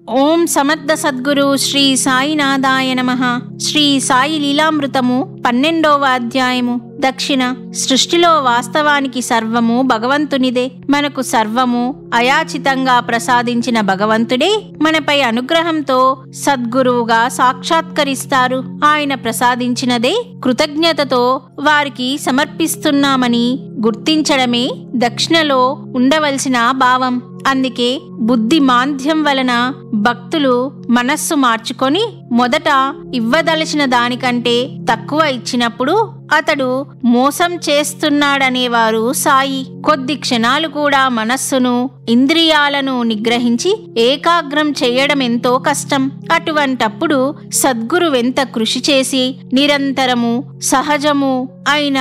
ఓం సమర్థ సద్గురు శ్రీ సాయినాథాయ నమః. శ్రీ సాయి లీలామృతము 12వ అధ్యాయము. దక్షిణ. సృష్టిలో వాస్తవానికి సర్వము భగవంతునిదే. మనకు సర్వము అయాచితంగా ప్రసాదించిన భగవంతుడే మనపై అనుగ్రహంతో సద్గురువుగా సాక్షాత్కరిస్తారు. ఆయన ప్రసాదించినదే కృతజ్ఞతతో వారికి సమర్పిస్తున్నామని గుర్తించడమే దక్షిణలో ఉండవలసిన భావం. అందుకే బుద్ధి మాంద్యం వలన భక్తులు మనస్సు మార్చుకొని మొదట ఇవ్వదలచిన దానికంటే తక్కువ ఇచ్చినప్పుడు అతడు మోసం చేస్తున్నాడనేవారు సాయి. కొద్ది క్షణాలు కూడా మనస్సును ఇంద్రియాలను నిగ్రహించి ఏకాగ్రం చేయడం ఎంతో కష్టం. అటువంటప్పుడు సద్గురువెంత కృషి చేసి నిరంతరము సహజము అయిన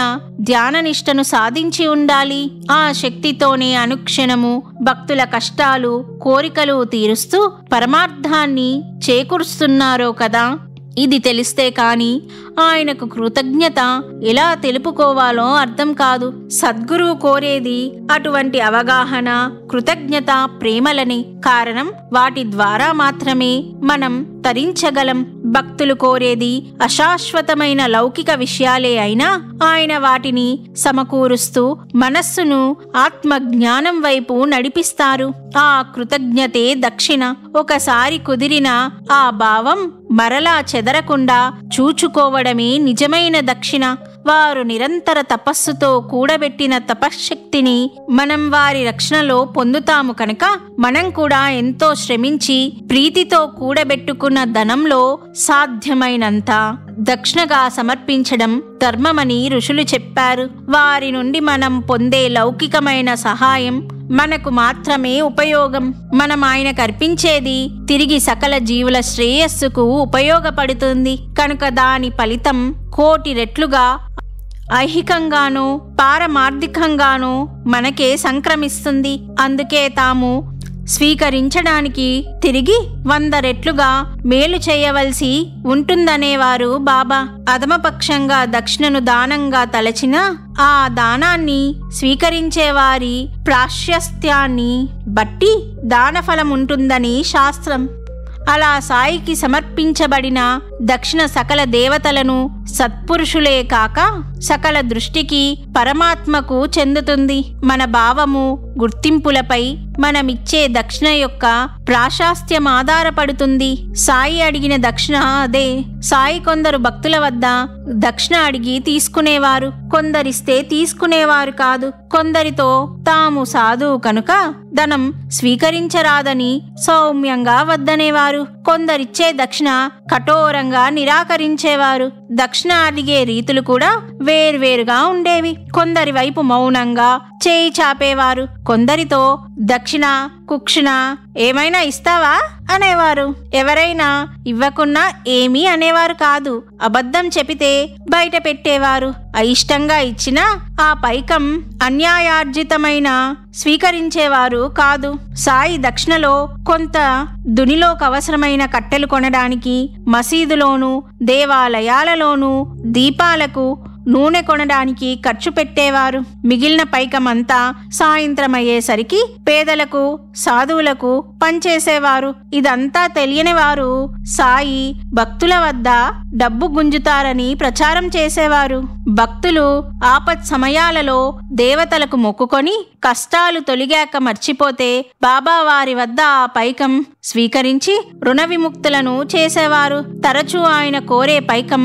ధ్యాననిష్టను సాధించి ఉండాలి. ఆ శక్తితోనే అనుక్షణము భక్తుల కష్టాలు కోరికలు తీరుస్తూ పరమార్థాన్ని చేకూరుస్తున్నారో కదా. ఇది తెలిస్తే కాని ఆయనకు కృతజ్ఞత ఎలా తెలుపుకోవాలో అర్థం కాదు. సద్గురువు కోరేది అటువంటి అవగాహన, కృతజ్ఞత, ప్రేమలని. కారణం వాటి ద్వారా మాత్రమే మనం తరించగలం. భక్తులు కోరేది అశాశ్వతమైన లౌకిక విషయాలే అయినా ఆయన వాటిని సమకూరుస్తూ మనస్సును ఆత్మజ్ఞానం వైపు నడిపిస్తారు. ఆ కృతజ్ఞతే దక్షిణ. ఒకసారి కుదిరిన ఆ భావం మరలా చెదరకుండా చూచుకోవడమే నిజమైన దక్షిణ. వారు నిరంతర తపస్సుతో కూడబెట్టిన తపశ్శక్తిని మనం వారి రక్షణలో పొందుతాము కనుక మనం కూడా ఎంతో శ్రమించి ప్రీతితో కూడబెట్టుకున్న ధనంలో సాధ్యమైనంత దక్షిణగా సమర్పించడం ధర్మమని ఋషులు చెప్పారు. వారి నుండి మనం పొందే లౌకికమైన సహాయం మనకు మాత్రమే ఉపయోగం. మనం ఆయనకు అర్పించేది తిరిగి సకల జీవుల శ్రేయస్సుకు ఉపయోగపడుతుంది కనుక దాని ఫలితం కోటి రెట్లుగా ఐహికంగానూ పారమార్థికంగానూ మనకే సంక్రమిస్తుంది. అందుకే తాము స్వీకరించడానికి తిరిగి 100 రెట్లుగా మేలు చేయవలసి ఉంటుందనేవారు బాబా. అధమపక్షంగా దక్షిణను దానంగా తలచిన ఆ దానాన్ని స్వీకరించేవారి ప్రాశస్త్యాన్ని బట్టి దానఫలం ఉంటుందని శాస్త్రం. అలా సాయికి సమర్పించబడిన దక్షిణ సకల దేవతలను సత్పురుషులే కాక సకల దృష్టికి పరమాత్మకు చెందుతుంది. మన భావము గుర్తింపులపై మనమిచ్చే దక్షిణ యొక్క ప్రాశాస్త్యం ఆధారపడుతుంది. సాయి అడిగిన దక్షిణ అదే. సాయి కొందరు భక్తుల వద్ద దక్షిణ అడిగి తీసుకునేవారు, కొందరిస్తే తీసుకునేవారు కాదు. కొందరితో తాము సాధువు కనుక ధనం స్వీకరించరాదని సౌమ్యంగా వద్దనేవారు. కొందరిచ్చే దక్షిణ కఠోరంగా నిరాకరించేవారు. దక్షిణ అడిగే రీతులు కూడా వేర్వేరుగా ఉండేవి. కొందరి వైపు మౌనంగా చేయి చాపేవారు, కొందరితో దక్షిణ కుక్షిణ ఏమైనా ఇస్తావా అనేవారు. ఎవరైనా ఇవ్వకున్నా ఏమీ అనేవారు కాదు. అబద్ధం చెపితే బయట పెట్టేవారు. అయిష్టంగా ఇచ్చినా ఆ పైకం అన్యాయార్జితమైన స్వీకరించేవారు కాదు. సాయి దక్షిణలో కొంత దునిలోకి అవసరమైన కట్టెలు కొనడానికి, మసీదులోనూ దేవాలయాలలోనూ దీపాలకు నూనె కొనడానికి ఖర్చు పెట్టేవారు. మిగిలిన పైకమంతా సాయంత్రం అయ్యేసరికి పేదలకు సాధువులకు పంచేసేవారు. ఇదంతా తెలియని వారు సాయి భక్తుల వద్ద డబ్బు గుంజుతారని ప్రచారం చేసేవారు. భక్తులు ఆపత్ సమయాలలో దేవతలకు మొక్కుకొని కష్టాలు తొలిగాక మర్చిపోతే బాబా వారి వద్ద ఆ పైకం స్వీకరించి రుణ విముక్తులను చేసేవారు. తరచూ ఆయన కోరే పైకం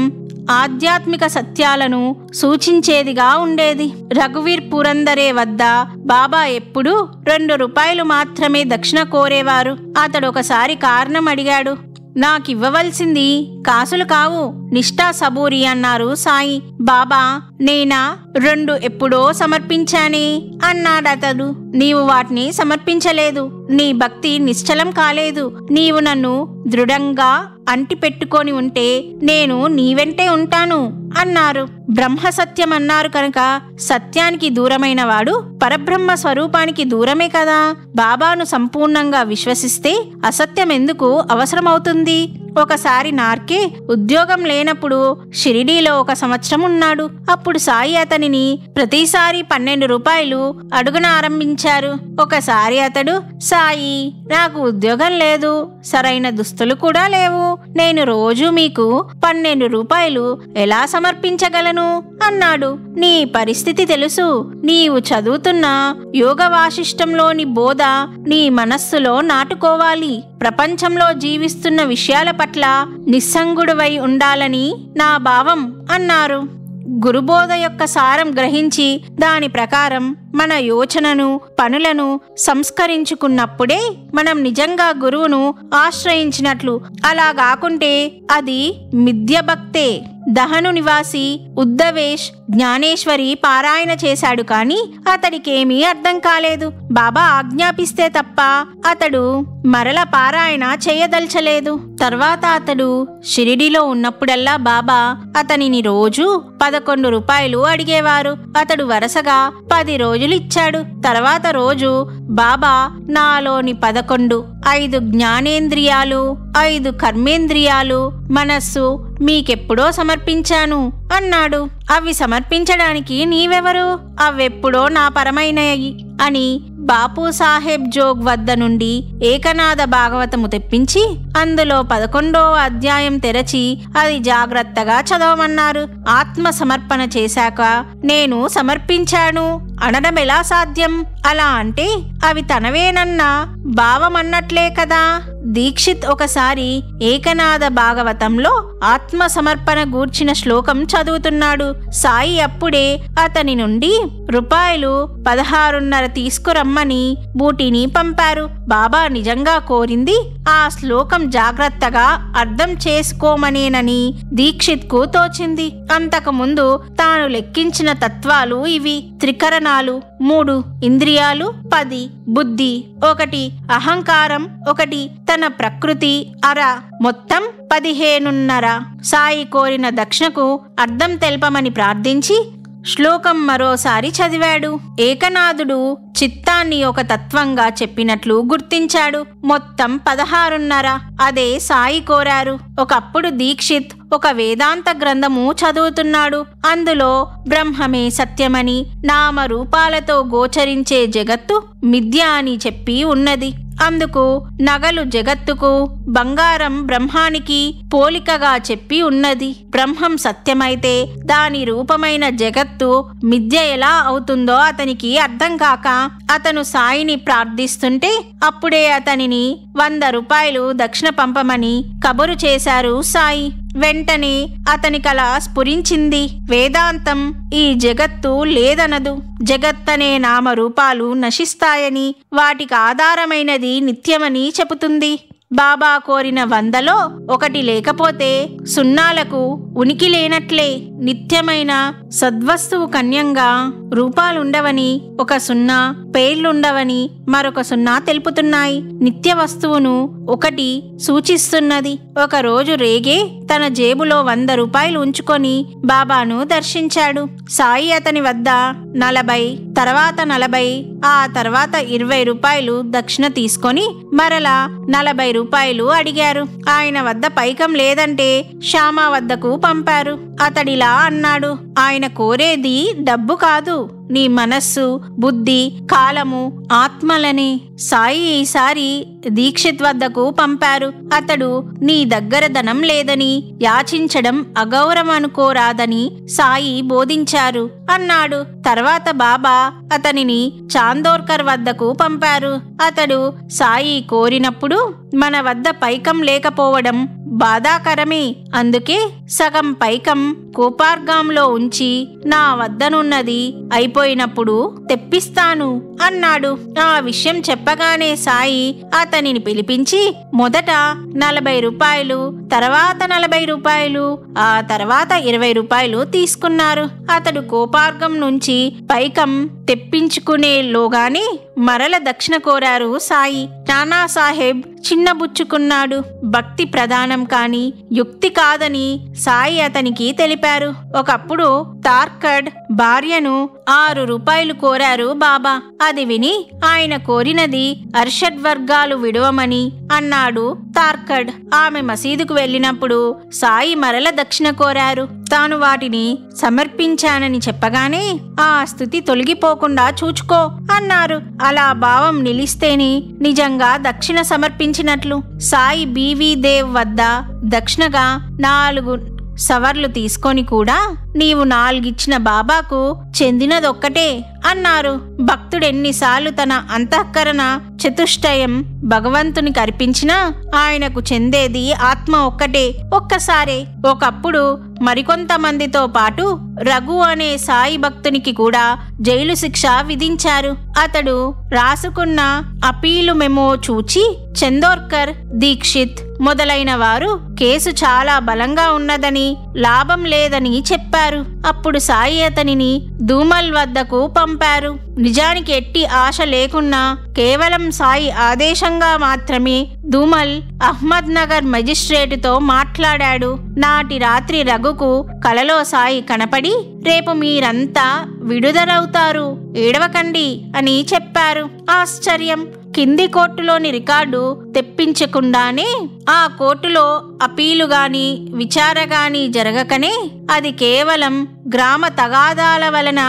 ఆధ్యాత్మిక సత్యాలను సూచించేదిగా ఉండేది. రఘువీర్ పురందరే వద్ద బాబా ఎప్పుడూ 2 రూపాయలు మాత్రమే దక్షిణ కోరేవారు. అతడు ఒకసారి కారణం అడిగాడు. నాకివ్వవలసింది కాసులు కావు, నిష్ఠా సబూరి అన్నారు సాయి. బాబా నేనా 2 ఎప్పుడో సమర్పించానే అన్నాడతడు. నీవు వాటిని సమర్పించలేదు. నీ భక్తి నిశ్చలం కాలేదు. నీవు నన్ను దృఢంగా అంటి పెట్టుకొని ఉంటే నేను నీ వెంటే ఉంటాను అన్నారు. బ్రహ్మ సత్యం అన్నారు కనుక సత్యానికి దూరమైన వాడు పరబ్రహ్మ స్వరూపానికి దూరమే కదా. బాబాను సంపూర్ణంగా విశ్వసిస్తే అసత్యం ఎందుకు అవసరమవుతుంది? ఒకసారి నార్కే ఉద్యోగం లేనప్పుడు షిరిడీలో 1 సంవత్సరం ఉన్నాడు. అప్పుడు సాయి అతనిని ప్రతిసారి 12 రూపాయలు అడుగున ఆరంభించారు. ఒకసారి అతడు, సాయి, నాకు ఉద్యోగం లేదు, సరైన దుస్తులు కూడా లేవు, నేను రోజు మీకు 12 రూపాయలు ఎలా సమర్పించగలను అన్నాడు. నీ పరిస్థితి తెలుసు. నీవు చదువుతున్న యోగ వాసిష్టంలోని బోధ నీ మనస్సులో నాటుకోవాలి. ప్రపంచంలో జీవిస్తున్న విషయాల పట్ల నిస్సంగుడువై ఉండాలని నా భావం అన్నారు. గురుబోధ యొక్క సారం గ్రహించి దాని ప్రకారం మన యోచనను, పనులను సంస్కరించుకున్నప్పుడే మనం నిజంగా గురువును ఆశ్రయించినట్లు. అలా కాకుంటే అది మిథ్యభక్తే. దహను నివాసి ఉద్దవేష్ జ్ఞానేశ్వరి పారాయణ చేశాడు, కానీ అతడికేమీ అర్థం కాలేదు. బాబా ఆజ్ఞాపిస్తే తప్ప అతడు మరల పారాయణ చేయదల్చలేదు. తర్వాత అతడు షిరిడిలో ఉన్నప్పుడల్లా బాబా అతనిని రోజు 11 రూపాయలు అడిగేవారు. అతడు వరుసగా 10 రోజులు ఇచ్చాడు. తర్వాత రోజు బాబా నాలోని 11, 5 జ్ఞానేంద్రియాలు, 5 కర్మేంద్రియాలు, మనస్సు మీకెప్పుడో సమర్పించాను అన్నాడు. అవి సమర్పించడానికి నీవెవరు? అవెప్పుడో నా పరమైనయి అని బాపు సాహెబ్ జోగ్ వద్ద నుండి ఏకనాథ భాగవతము తెప్పించి అందులో 11వ అధ్యాయం తెరచి అది జాగ్రత్తగా చదవమన్నారు. ఆత్మ సమర్పణ చేశాక నేను సమర్పించాను అనడం ఎలా సాధ్యం? అలా అంటే అవి తనవేనన్న భావమన్నట్లే కదా. దీక్షిత్ ఒకసారి ఏకనాథ భాగవతంలో ఆత్మ సమర్పణ గూర్చిన శ్లోకం చదువుతున్నాడు. సాయి అప్పుడే అతని నుండి రూపాయలు 16.5 తీసుకురమ్మని బూటిని పంపారు. బాబా నిజంగా కోరింది ఆ శ్లోకం జాగ్రత్తగా అర్థం చేసుకోమనేనని దీక్షిత్కు తోచింది. అంతకుముందు తాను లెక్కించిన తత్వాలు ఇవి: త్రికరణాలు 3, ఇంద్రియాలు 10, బుద్ధి 1, అహంకారం 1, తన ప్రకృతి అర, మొత్తం 15.5. సాయి కోరిన దక్షిణకు అర్థం తెల్పమని ప్రార్థించి శ్లోకం మరోసారి చదివాడు. ఏకనాథుడు చిత్తాన్ని ఒక తత్వంగా చెప్పినట్లు గుర్తించాడు. మొత్తం 16.5. అదే సాయి కోరారు. ఒకప్పుడు దీక్షిత్ ఒక వేదాంత గ్రంథము చదువుతున్నాడు. అందులో బ్రహ్మమే సత్యమని, నామరూపాలతో గోచరించే జగత్తు మిథ్య అని చెప్పి ఉన్నది. అందుకు నగలు జగత్తుకు, బంగారం బ్రహ్మానికి పోలికగా చెప్పి ఉన్నది. బ్రహ్మం సత్యమైతే దాని రూపమైన జగత్తు మిథ్య ఎలా అవుతుందో అతనికి అర్థం కాక అతను సాయిని ప్రార్థిస్తుంటే అప్పుడే అతనిని 100 రూపాయలు దక్షిణ పంపమని కబురు చేశారు సాయి. వెంటనే అతనికలా స్ఫురించింది. వేదాంతం ఈ జగత్తు లేదనదు. జగత్తనే నామరూపాలు నశిస్తాయని, వాటికి ఆధారమైనది నిత్యమని చెబుతుంది. బాబా కోరిన 100లో 1 లేకపోతే సున్నాలకు ఉనికి లేనట్లే. నిత్యమైన సద్వస్తువు కన్యంగా రూపాలుండవని, 1 సున్నా, పేర్లుండవని మరొక సున్నా తెలుపుతున్నాయి. నిత్య వస్తువును 1 సూచిస్తున్నది. ఒకరోజు రేగే తన జేబులో 100 రూపాయలు ఉంచుకొని బాబాను దర్శించాడు. సాయి అతని వద్ద 40, తర్వాత 40, ఆ తర్వాత 20 రూపాయలు దక్షిణ తీసుకొని మరలా 40 రూపాయలు అడిగారు. ఆయన వద్ద పైకం లేదంటే శ్యామ వద్దకు పంపారు. అతడిలా అన్నాడు, ఆయన కోరేది డబ్బు కాదు, నీ మనస్సు, బుద్ధి, కాలము, ఆత్మలనే. సాయి ఈసారి దీక్షిత్ వద్దకు పంపారు. అతడు నీ దగ్గర ధనం లేదని యాచించడం అగౌరవం అనుకోరాదని సాయి బోధించారు అన్నాడు. తర్వాత బాబా అతనిని చాందోర్కర్ వద్దకు పంపారు. అతడు సాయి కోరినప్పుడు మన వద్ద పైకం లేకపోవడం బాధాకరమే. అందుకే సగం పైకం కోపార్గాంలో ఉంచి నా వద్దనున్నది అయిపోయినప్పుడు తెప్పిస్తాను అన్నాడు. ఆ విషయం చెప్పగానే సాయి అతనిని పిలిపించి మొదట 40 రూపాయలు, తర్వాత 40 రూపాయలు, ఆ తర్వాత 20 రూపాయలు తీసుకున్నారు. అతడు కోపార్గం నుంచి పైకం తెప్పించుకునేలోగానే మరల దక్షిణ కోరారు సాయి. నానాసాహెబ్ చిన్నబుచ్చుకున్నాడు. భక్తి ప్రధానం కాని యుక్తి కాదని సాయి అతనికి తెలిపారు. ఒకప్పుడు తార్కడ్ భార్యను 6 రూపాయలు కోరారు బాబా. అది విని ఆయన కోరినది అర్షడ్ వర్గాలు విడవమని అన్నాడు తార్కడ్. ఆమె మసీదుకు వెళ్ళినప్పుడు సాయి మరల దక్షిణ కోరారు. తాను వాటిని సమర్పించానని చెప్పగానే ఆ స్థుతి తొలగిపోకుండా చూచుకో అన్నారు. అలా భావం నిలిస్తేనే నిజంగా దక్షిణ సమర్పించినట్లు. సాయి బీవీ దేవ్ వద్ద దక్షిణగా 4 సవర్లు తీసుకొని కూడా నీవు 4 ఇచ్చిన బాబాకు చెందినదొక్కటే అన్నారు. భక్తుడెన్నిసార్లు తన అంతఃకరణ చతుష్టయం భగవంతునికి అర్పించినా ఆయనకు చెందేది ఆత్మ ఒక్కటే, ఒక్కసారే. ఒకప్పుడు మరికొంతమందితో పాటు రఘు అనే సాయి భక్తునికి కూడా జైలు శిక్ష విధించారు. అతడు రాసుకున్న అపీలు మెమో చూచి చందోర్కర్, దీక్షిత్ మొదలైన వారు కేసు చాలా బలంగా ఉన్నదని, లాభం లేదని చెప్పారు. అప్పుడు సాయి అతనిని ధూమల్ వద్దకు పంపారు. నిజానికి ఎట్టి ఆశ లేకున్నా కేవలం సాయి ఆదేశంగా మాత్రమే ధూమల్ అహ్మద్ నగర్ మెజిస్ట్రేటుతో మాట్లాడాడు. నాటి రాత్రి రఘుకు కలలో సాయి కనపడి రేపు మీరంతా విడుదలవుతారు, ఏడవకండి అని చెప్పారు. ఆశ్చర్యం! కింది కోర్టులోని రికార్డు తెప్పించకుండానే ఆ కోర్టులో అపీలు గాని విచార గాని జరగకనే అది కేవలం గ్రామ తగాదాల వలన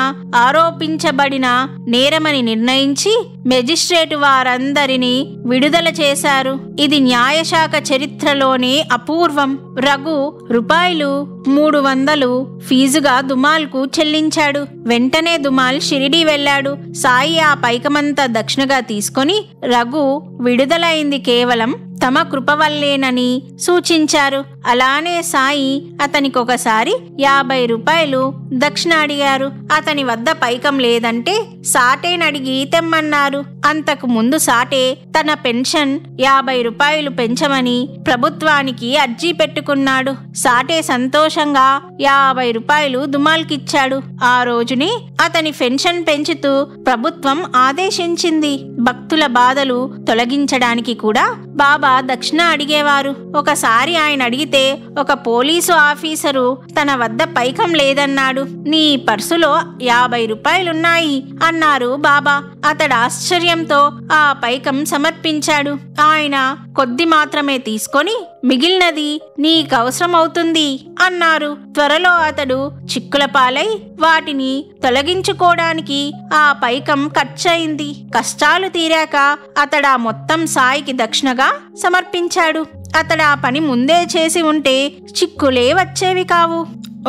ఆరోపించబడిన నేరమని నిర్ణయించి మెజిస్ట్రేటు వారందరినీ విడుదల చేశారు. ఇది న్యాయశాఖ చరిత్రలోనే అపూర్వం. రఘు ₹300 ఫీజుగా దుమాల్కు చెల్లించాడు. వెంటనే దుమాల్ షిరిడీ వెళ్ళాడు. సాయి ఆ పైకమంతా దక్షిణగా తీసుకొని రఘు విడుదలైంది కేవలం తమ కృప వల్లేనని సూచించారు. అలానే సాయి అతనికొకసారి ₹50 దక్షిణ అడిగారు. అతని వద్ద పైకం లేదంటే సాటేనడిగి తెమ్మన్నారు. అంతకు ముందు సాటే తన పెన్షన్ ₹50 పెంచమని ప్రభుత్వానికి అర్జీ పెట్టుకున్నాడు. సాటే సంతోషంగా ₹50 దుమాల్కిచ్చాడు. ఆ రోజునే అతని పెన్షన్ పెంచుతూ ప్రభుత్వం ఆదేశించింది. భక్తుల బాధలు తొలగించడానికి కూడా బాబా దక్షిణ అడిగేవారు. ఒకసారి ఆయన అడిగితే ఒక పోలీసు ఆఫీసరు తన వద్ద పైకం లేదన్నాడు. నీ పర్సులో ₹50 అన్నారు బాబా. అతడు ఆశ్చర్యంతో ఆ పైకం సమర్పించాడు. ఆయన కొద్ది మాత్రమే తీసుకొని మిగిలినది నీకవసరమవుతుంది అన్నారు. త్వరలో అతడు చిక్కుల పాలై వాటిని తొలగించుకోవడానికి ఆ పైకం ఖర్చయింది. కష్టాలు తీరాక అతడా మొత్తం సాయికి దక్షిణగా సమర్పించాడు. అతడా పని ముందే చేసి ఉంటే చిక్కులే వచ్చేవి కావు.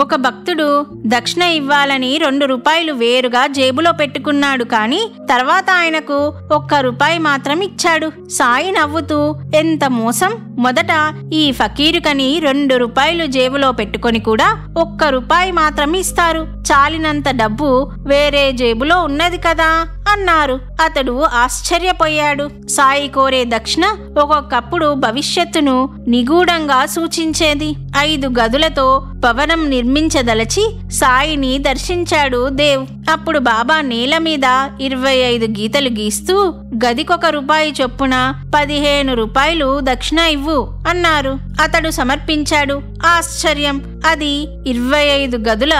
ఒక భక్తుడు దక్షిణ ఇవ్వాలని ₹2 వేరుగా జేబులో పెట్టుకున్నాడు. కానీ తర్వాత ఆయనకు ₹1 మాత్రం ఇచ్చాడు. సాయి నవ్వుతూ, ఎంత మోసం! మొదట ఈ ఫకీరుకని ₹2 జేబులో పెట్టుకొని కూడా ₹1 మాత్రం ఇస్తారు. చాలినంత డబ్బు వేరే జేబులో ఉన్నది కదా అన్నారు. అతడు ఆశ్చర్యపోయాడు. సాయి కోరే దక్షిణ ఒక్కొక్కప్పుడు భవిష్యత్తును నిగూఢంగా సూచించేది. 5 గదులతో భవనం నిర్మించదలచి సాయిని దర్శించాడు దేవ్. అప్పుడు బాబా నేల మీద 25 గీతలు గీస్తూ గదికొ₹1 చొప్పున ₹15 దక్షిణ ఇవ్వు అన్నారు. అతడు సమర్పించాడు. ఆశ్చర్యం! అది 25 గదుల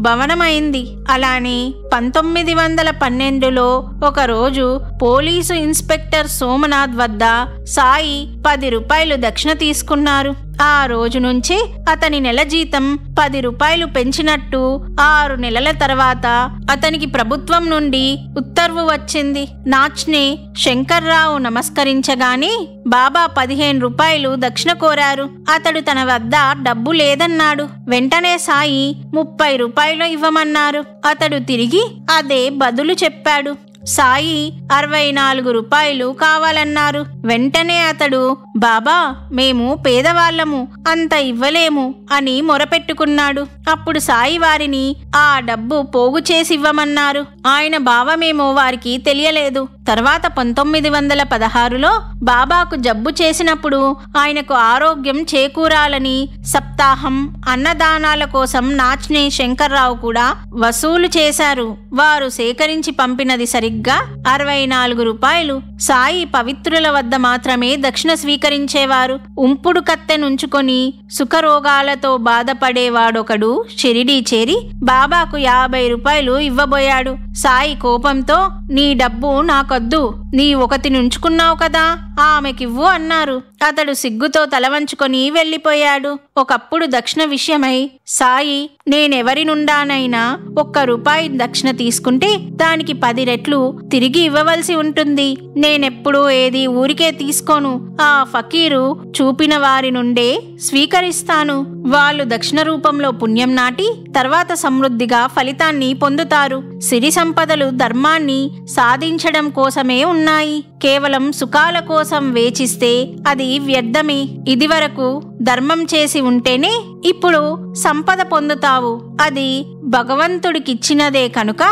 భవనమైంది. అలానే 1912లో ఒకరోజు పోలీసు ఇన్స్పెక్టర్ సోమనాథ్ వద్ద సాయి ₹10 దక్షిణ తీసుకున్నారు. ఆ రోజు నుంచి అతని నెల జీతం ₹10 పెంచినట్టు 6 నెలల తర్వాత అతనికి ప్రభుత్వం నుండి ఉత్తర్వు వచ్చింది. నాచ్నే శంకర్రావు నమస్కరించగానే బాబా ₹15 దక్షిణ కోరారు. అతడు తన వద్ద డబ్బు లేదన్నాడు. వెంటనే సాయి ₹30 ఇవ్వమన్నారు. అతడు తిరిగి అదే బదులు చెప్పాడు. సాయి ₹64 కావాలన్నారు. వెంటనే అతడు, బాబా మేము పేదవాళ్లము, అంత ఇవ్వలేము అని మొరపెట్టుకున్నాడు. అప్పుడు సాయి వారిని ఆ డబ్బు పోగు చేసి ఇవ్వమన్నారు. ఆయన భావమేమో వారికి తెలియలేదు. తర్వాత 1916లో బాబాకు జబ్బు చేసినప్పుడు ఆయనకు ఆరోగ్యం చేకూరాలని సప్తాహం అన్నదానాల కోసం నాచ్నే శంకర్రావు కూడా వసూలు చేశారు. వారు సేకరించి పంపినది సరిగ్గా ₹64. సాయి పవిత్రుల వద్ద మాత్రమే దక్షిణ స్వీకరించేవారు. ఉంపుడు కత్తెనుంచుకొని సుఖరోగాలతో బాధపడేవాడొకడు షిరిడీ చేరి బాబాకు ₹50 ఇవ్వబోయాడు. సాయి కోపంతో, నీ డబ్బు నాకొద్దు, నీ ఒకతిని ఉంచుకున్నావు కదా, ఆమెకివ్వు అన్నారు. అతడు సిగ్గుతో తలవంచుకొని వెళ్ళిపోయాడు. ఒకప్పుడు దక్షిణ విషయమై సాయి, నేనెవరి నుండానైనా ₹1 దక్షిణ తీసుకుంటే దానికి 10 రెట్లు తిరిగి ఇవ్వవలసి ఉంటుంది. నేనెప్పుడూ ఏది ఊరికే తీసుకోను. ఆ ఫకీరు చూపిన వారి నుండే స్వీకరిస్తాను. వాళ్ళు దక్షిణ రూపంలో పుణ్యం నాటి తర్వాత సమృద్ధిగా ఫలితాన్ని పొందుతారు. సిరి సంపదలు ధర్మాన్ని సాధించడం కోసమే ఉన్నాయి. కేవలం సుఖాల కోసం వేచిస్తే అది వ్యర్థమే. ఇదివరకు ధర్మం చేసి ఉంటేనే ఇప్పుడు సంపద పొందుతావు. అది భగవంతుడికిచ్చినదే కనుక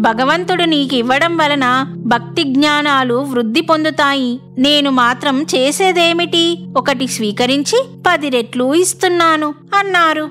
భగవంతుడు నీకివ్వడం వలన భక్తి జ్ఞానాలు వృద్ధి పొందుతాయి. నేను మాత్రం చేసేదేమిటి? 1 స్వీకరించి 10 రెట్లు ఇస్తున్నాను అన్నారు.